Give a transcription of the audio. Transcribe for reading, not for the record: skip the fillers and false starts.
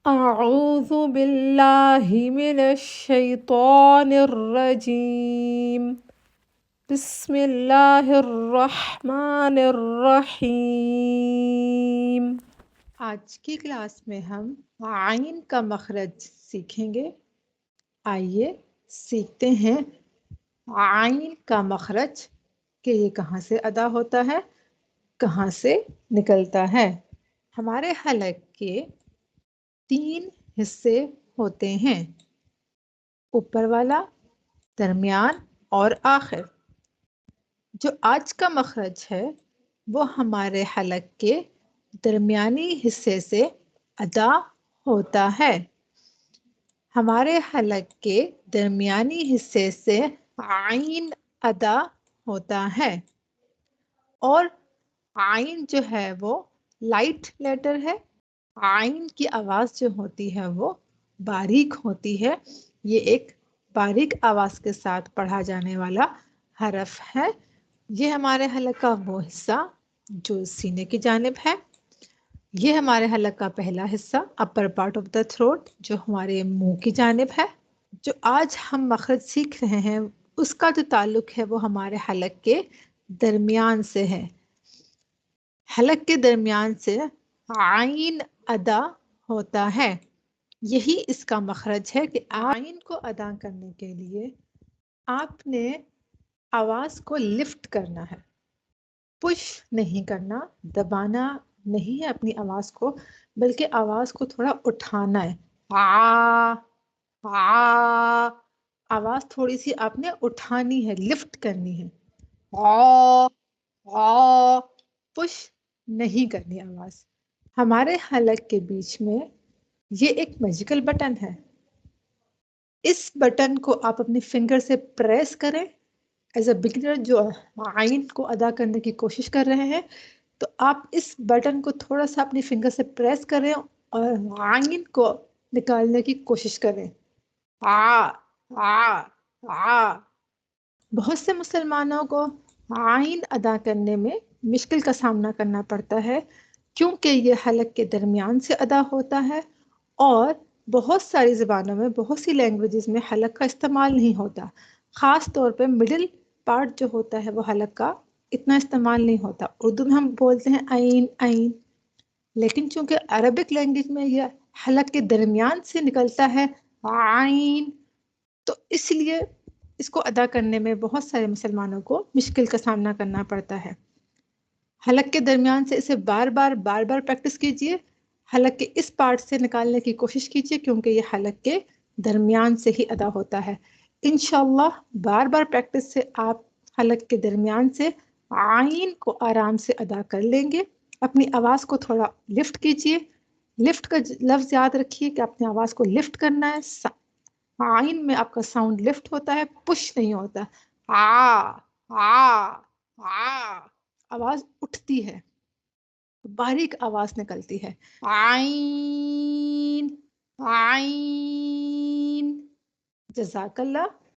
أعوذ بالله من الشيطان الرجيم بسم الله الرحمن الرحیم۔ آج کی کلاس میں ہم عین کا مخرج سیکھیں گے۔ آئیے سیکھتے ہیں عین کا مخرج کہ یہ کہاں سے ادا ہوتا ہے، کہاں سے نکلتا ہے۔ ہمارے حلق کے 3 حصے ہوتے ہیں، اوپر والا، درمیان اور آخر۔ جو آج کا مخرج ہے وہ ہمارے حلق کے درمیانی حصے سے ادا ہوتا ہے۔ ہمارے حلق کے درمیانی حصے سے عین ادا ہوتا ہے، اور عین جو ہے وہ لائٹ لیٹر ہے۔ عین کی آواز جو ہوتی ہے وہ باریک ہوتی ہے۔ یہ ایک باریک آواز کے ساتھ پڑھا جانے والا حرف ہے۔ یہ ہمارے حلق کا وہ حصہ جو سینے کی جانب ہے۔ یہ ہمارے حلق کا پہلا حصہ upper part of the throat جو ہمارے منہ کی جانب ہے۔ جو آج ہم مخرج سیکھ رہے ہیں اس کا جو تعلق ہے وہ ہمارے حلق کے درمیان سے ہے۔ حلق کے درمیان سے عین ادا ہوتا ہے۔ یہی اس کا مخرج ہے کہ عین کو ادا کرنے کے لیے آپ نے آواز کو لفٹ کرنا ہے، پش نہیں کرنا، دبانا نہیں ہے اپنی آواز کو، بلکہ آواز کو تھوڑا اٹھانا ہے۔ آواز تھوڑی سی آپ نے اٹھانی ہے، لفٹ کرنی ہے۔ پش نہیں کرنی آواز۔ ہمارے حلق کے بیچ میں یہ ایک میجیکل بٹن ہے۔ اس بٹن کو آپ اپنی فنگر سے پریس کریں۔ ایز اے بگنر جو عین کو ادا کرنے کی کوشش کر رہے ہیں تو آپ اس بٹن کو تھوڑا سا اپنی فنگر سے پریس کریں اور عین کو نکالنے کی کوشش کریں۔ بہت سے مسلمانوں کو عین ادا کرنے میں مشکل کا سامنا کرنا پڑتا ہے، کیونکہ یہ حلق کے درمیان سے ادا ہوتا ہے، اور بہت ساری زبانوں میں، بہت سی لینگویجز میں حلق کا استعمال نہیں ہوتا۔ خاص طور پہ مڈل پارٹ جو ہوتا ہے وہ حلق کا اتنا استعمال نہیں ہوتا۔ اردو میں ہم بولتے ہیں عین عین، لیکن چونکہ عربک لینگویج میں یہ حلق کے درمیان سے نکلتا ہے عین، تو اس لیے اس کو ادا کرنے میں بہت سارے مسلمانوں کو مشکل کا سامنا کرنا پڑتا ہے۔ حلق کے درمیان سے اسے بار بار پریکٹس کیجئے۔ حلق کے اس پارٹ سے نکالنے کی کوشش کیجئے، کیونکہ یہ حلق کے درمیان سے ہی ادا ہوتا ہے۔ انشاءاللہ بار پریکٹس سے آپ حلق کے درمیان سے عین کو آرام سے ادا کر لیں گے۔ اپنی آواز کو تھوڑا لفٹ کیجئے۔ لفٹ کا لفظ یاد رکھیے کہ اپنی آواز کو لفٹ کرنا ہے۔ عین میں آپ کا ساؤنڈ لفٹ ہوتا ہے، پش نہیں ہوتا۔ آواز اٹھتی ہے، باریک آواز نکلتی ہے۔ عین عین۔ جزاک اللہ۔